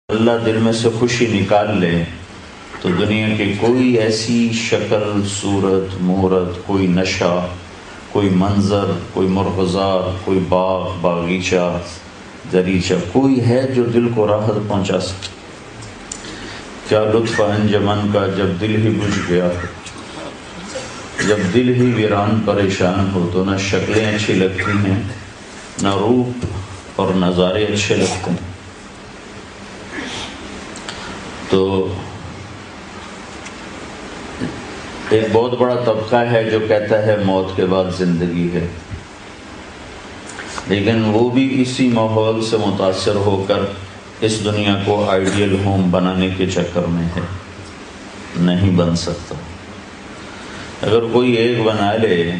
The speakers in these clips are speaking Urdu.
اللہ دل میں سے خوشی نکال لے تو دنیا کی کوئی ایسی شکل صورت مورت، کوئی نشہ، کوئی منظر، کوئی مرغزار، کوئی باغ باغیچہ دریچہ کوئی ہے جو دل کو راحت پہنچا سکے؟ کیا لطف انجمن کا جب دل ہی بجھ گیا ہو، جب دل ہی ویران پریشان ہو تو نہ شکلیں اچھی لگتی ہیں، نہ روپ اور نظارے اچھے لگتے ہیں۔ تو ایک بہت بڑا طبقہ ہے جو کہتا ہے موت کے بعد زندگی ہے، لیکن وہ بھی اسی ماحول سے متاثر ہو کر اس دنیا کو آئیڈیل ہوم بنانے کے چکر میں ہے۔ نہیں بن سکتا۔ اگر کوئی ایک بنا لے،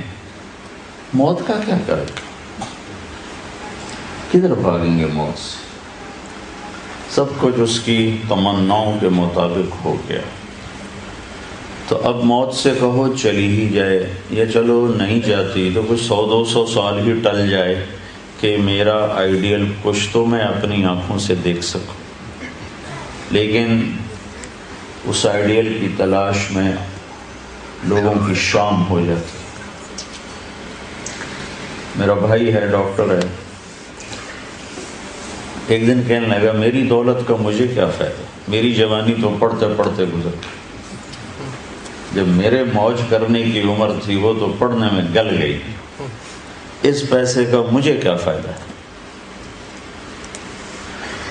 موت کا کیا کرے؟ کدھر بھاگیں گے موت سے؟ سب کچھ اس کی تمناؤں کے مطابق ہو گیا، تو اب موت سے کہو چلی ہی جائے، یا چلو نہیں جاتی تو کچھ 100-200 سال ہی ٹل جائے کہ میرا آئیڈیل کچھ تو میں اپنی آنکھوں سے دیکھ سکوں۔ لیکن اس آئیڈیل کی تلاش میں لوگوں کی شام ہو جاتی۔ میرا بھائی ہے، ڈاکٹر ہے، ایک دن کہنے لگا میری دولت کا مجھے کیا فائدہ، میری جوانی تو پڑھتے پڑھتے گزر گئی، جب میرے موج کرنے کی عمر تھی وہ تو پڑھنے میں گل گئی، اس پیسے کا مجھے کیا فائدہ ہے؟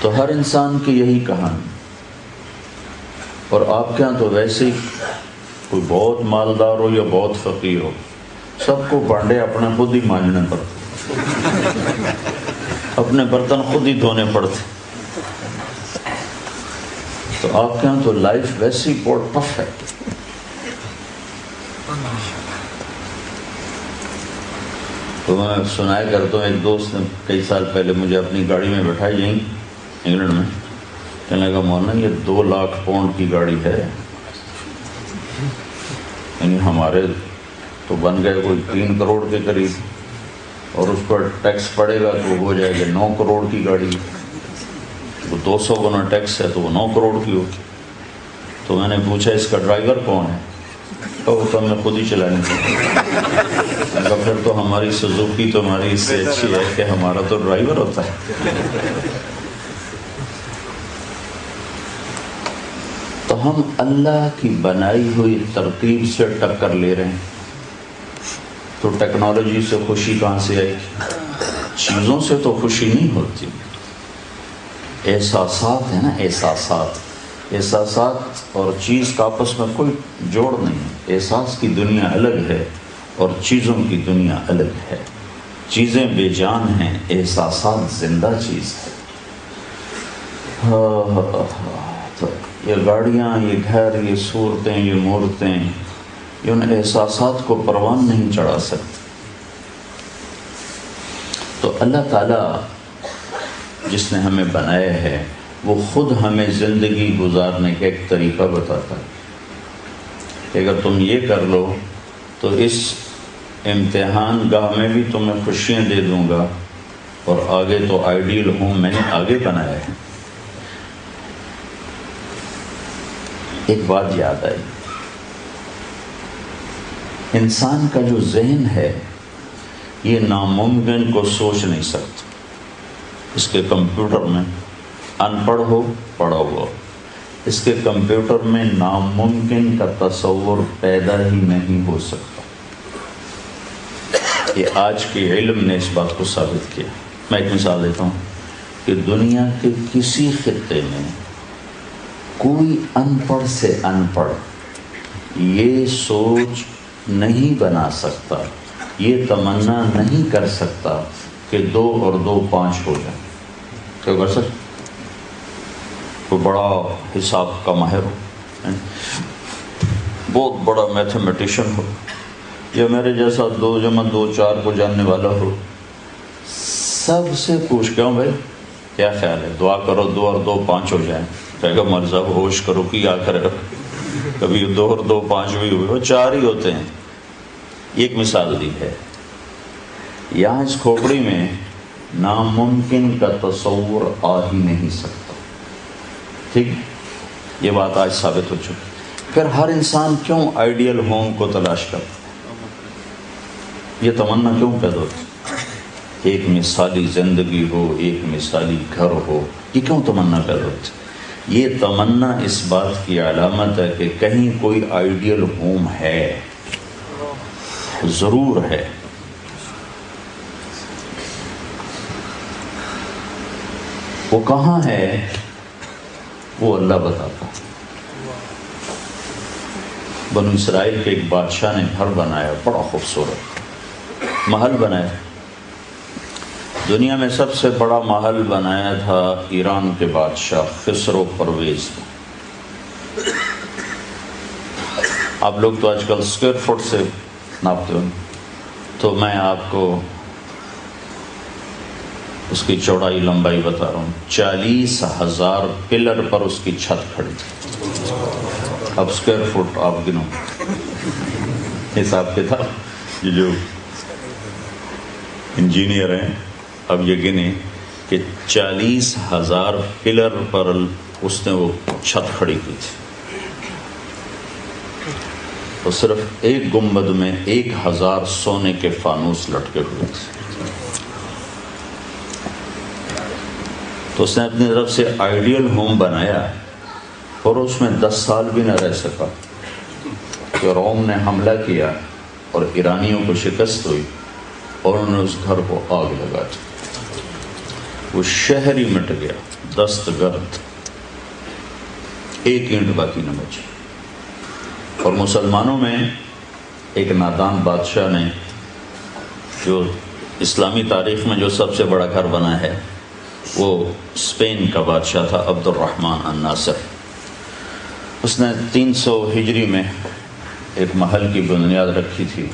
تو ہر انسان کی یہی کہانی، اور آپ کے ہاں تو ویسے ہی کوئی بہت مالدار ہو یا بہت فقیر ہو، سب کو بانڈے اپنا خود ہی مانجنے پڑتے، اپنے برتن خود ہی دھونے پڑتے۔ تو آپ کے ہاں تو لائف ویسی بہت ٹف ہے۔ تو میں سنایا کرتا ہوں، ایک دوست نے کئی سال پہلے مجھے اپنی گاڑی میں بٹھائی یہیں انگلینڈ میں، کہنے لگا مولانا یہ 2 لاکھ پاؤنڈ کی گاڑی ہے، یعنی ہمارے تو بن گئے کوئی 3 کروڑ کے قریب، اور اس پر ٹیکس پڑے گا تو ہو جائے گا 9 کروڑ کی گاڑی، وہ 200 گنا ٹیکس ہے تو وہ 9 کروڑ کی ہوگی۔ تو میں نے پوچھا اس کا ڈرائیور کون ہے؟ تو وہ میں خود ہی چلانے لگا۔ پھر تو ہماری سزوکی تمہاری اس سے اچھی ہے کہ ہمارا تو ڈرائیور ہوتا ہے۔ تو ہم اللہ کی بنائی ہوئی ترتیب سے ٹکر لے رہے ہیں، تو ٹیکنالوجی سے خوشی کہاں سے آئی؟ چیزوں سے تو خوشی نہیں ہوتی، احساسات ہیں نا، احساسات اور چیز کا آپس میں کوئی جوڑ نہیں ہے۔ احساس کی دنیا الگ ہے اور چیزوں کی دنیا الگ ہے۔ چیزیں بے جان ہیں، احساسات زندہ چیز ہے۔ تو یہ گاڑیاں، یہ گھر، یہ صورتیں، یہ مورتیں، یہ ان احساسات کو پروان نہیں چڑھا سکتے۔ تو اللہ تعالیٰ جس نے ہمیں بنایا ہے وہ خود ہمیں زندگی گزارنے کا ایک طریقہ بتاتا ہے کہ اگر تم یہ کر لو تو اس امتحان گاہ میں بھی تمہیں خوشیاں دے دوں گا، اور آگے تو آئیڈیل ہوں میں نے آگے بنایا ہے۔ ایک بات یاد آئی، انسان کا جو ذہن ہے یہ ناممکن کو سوچ نہیں سکتا۔ اس کے کمپیوٹر میں ان پڑھ ہو پڑھا ہوا، اس کے کمپیوٹر میں ناممکن کا تصور پیدا ہی نہیں ہو سکتا۔ یہ آج کے علم نے اس بات کو ثابت کیا۔ میں ایک مثال دیتا ہوں کہ دنیا کے کسی خطے میں کوئی ان پڑھ سے ان پڑھ یہ سوچ نہیں بنا سکتا، یہ تمنا نہیں کر سکتا کہ 2 اور 2 5 ہو جائیں۔ کیا کر سکتا؟ کوئی بڑا حساب کا ماہر ہو، بہت بڑا میتھمیٹیشین ہو، یا میرے جیسا 2 + 2 4 کو جاننے والا ہو، سب سے پوچھ کے بھائی کیا خیال ہے، دعا کرو 2 اور 2 5 ہو جائیں، کہے گا مرزا ہوش کرو کیا کرے گا، کبھی 2 اور 2 5 بھی ہوئے، وہ 4 ہی ہوتے ہیں۔ ایک مثال دی ہے، یہاں اس کھوپڑی میں ناممکن کا تصور آ ہی نہیں سکتا۔ ٹھیک، یہ بات آج ثابت ہو چکی۔ پھر ہر انسان کیوں آئیڈیل ہوم کو تلاش کرتا، یہ تمنا کیوں پیدا ہوتی؟ ایک مثالی زندگی ہو، ایک مثالی گھر ہو، یہ کیوں تمنا پیدا ہوتی؟ یہ تمنا اس بات کی علامت ہے کہ کہیں کوئی آئیڈیل ہوم ہے، ضرور ہے۔ وہ کہاں ہے وہ اللہ بتاتا۔ بنو اسرائیل کے ایک بادشاہ نے گھر بنایا، بڑا خوبصورت محل بنایا۔ دنیا میں سب سے بڑا محل بنایا تھا ایران کے بادشاہ خسرو پرویز نے۔ آپ لوگ تو آج کل اسکوائر فٹ سے ناپتے ہو، تو میں آپ کو اس کی چوڑائی لمبائی بتا رہا ہوں۔ 40,000 پلر پر اس کی چھت کھڑی تھی۔ اب اسکوائر فٹ آپ گنو، حساب کتاب، یہ جو انجینئر ہیں اب یہ گنے کہ 40,000 پلر پر اس نے وہ چھت کھڑی کی تھی، اور صرف ایک گنبد میں 1,000 سونے کے فانوس لٹکے ہوئے تھے۔ تو اس نے اپنی طرف سے آئیڈیل ہوم بنایا، اور اس میں 10 سال بھی نہ رہ سکا کہ روم نے حملہ کیا اور ایرانیوں کو شکست ہوئی، اور انہوں نے اس گھر کو آگ لگا دی۔ وہ شہر ہی مٹ گیا، دست گرد، ایک اینٹ باقی نہ بچی۔ اور مسلمانوں میں ایک نادان بادشاہ نے، جو اسلامی تاریخ میں جو سب سے بڑا گھر بنا ہے، وہ اسپین کا بادشاہ تھا عبد الرحمن الناصر۔ اس نے 300 ہجری میں ایک محل کی بنیاد رکھی تھی،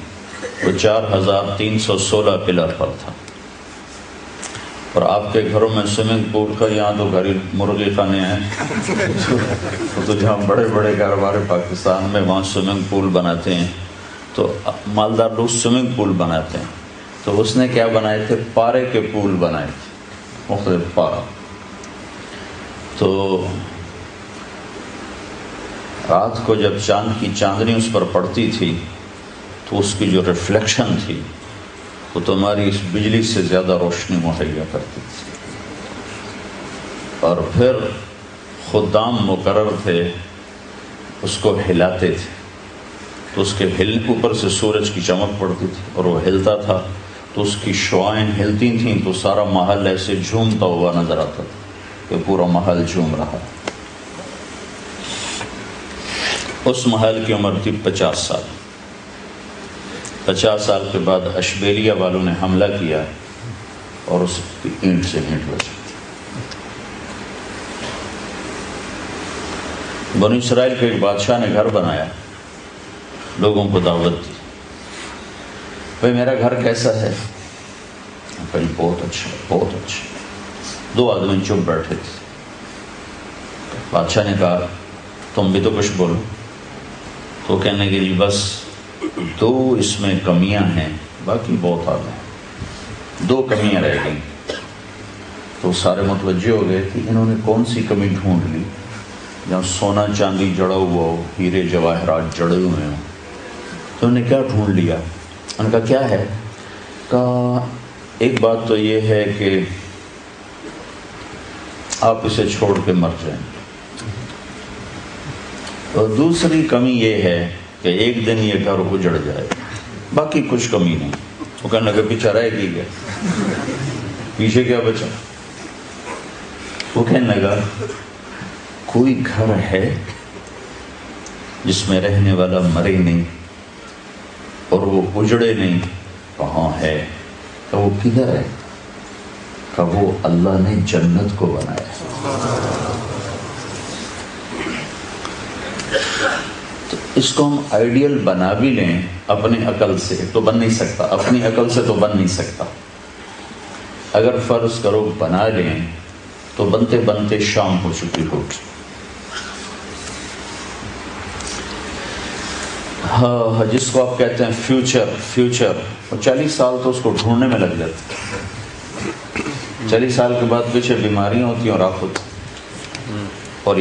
وہ 4,316 پلر پر تھا۔ اور آپ کے گھروں میں سوئمنگ پول کا، یہاں تو گھر مرغی خانے ہیں، تو جہاں بڑے بڑے کاروبار پاکستان میں وہاں سوئمنگ پول بناتے ہیں، تو مالدار لوگ سوئمنگ پول بناتے ہیں۔ تو اس نے کیا بنائے تھے؟ پارے کے پول بنائے تھے، مختلف پارا۔ تو رات کو جب چاند کی چاندنی اس پر پڑتی تھی تو اس کی جو ریفلیکشن تھی وہ تمہاری اس بجلی سے زیادہ روشنی مہیا کرتی تھی۔ اور پھر خدام مقرر تھے، اس کو ہلاتے تھے، تو اس کے اوپر سے سورج کی چمک پڑتی تھی اور وہ ہلتا تھا، تو اس کی شعائیں ہلتی تھیں تو سارا محل ایسے جھومتا ہوا نظر آتا تھا کہ پورا محل جھوم رہا۔ اس محل کی عمر تھی 50 سال۔ 50 سال کے بعد اشبیلیہ والوں نے حملہ کیا اور اس کی اینٹ سے اینٹ بچی۔ بنو اسرائیل کے ایک بادشاہ نے گھر بنایا، لوگوں کو دعوت دی، بھائی میرا گھر کیسا ہے؟ بھائی بہت اچھا، بہت اچھا۔ 2 آدمی چپ بیٹھے تھے۔ بادشاہ نے کہا تم بھی تو کچھ بولو۔ تو کہنے کے جی بس 2 اس میں کمیاں ہیں، باقی بہت آگے ہیں، 2 کمیاں رہ گئیں۔ تو سارے متوجہ ہو گئے کہ انہوں نے کون سی کمی ڈھونڈ لی، جہاں سونا چاندی جڑا ہوا ہو، ہیرے جواہرات جڑے ہوئے ہوں۔ تو انہوں نے کیا ڈھونڈ لیا؟ ان کا کیا ہے؟ کہا ایک بات تو یہ ہے کہ آپ اسے چھوڑ کے مر جائیں، اور دوسری کمی یہ ہے کہ ایک دن یہ گھر اجڑ جائے، باقی کچھ کمی نہیں۔ وہ کہنے لگا پیچھے رہ گئی گیا، پیچھے کیا بچا؟ وہ کہنے لگا کوئی گھر ہے جس میں رہنے والا مرے نہیں اور وہ اجڑے نہیں؟ کہاں ہے؟ کہ وہ کدھر ہے؟ کہ وہ اللہ نے جنت کو بنایا۔ تو اس کو ہم آئیڈیل بنا بھی لیں اپنی عقل سے تو بن نہیں سکتا، اپنی عقل سے تو بن نہیں سکتا۔ اگر فرض کرو بنا لیں تو بنتے بنتے شام ہو چکی ہوگی۔ ہاں، جس کو آپ کہتے ہیں فیوچر، 40 سال تو اس کو ڈھونڈنے میں لگ جاتے، 40 سال کے بعد پیچھے بیماریاں ہوتی ہیں اور آفت، اور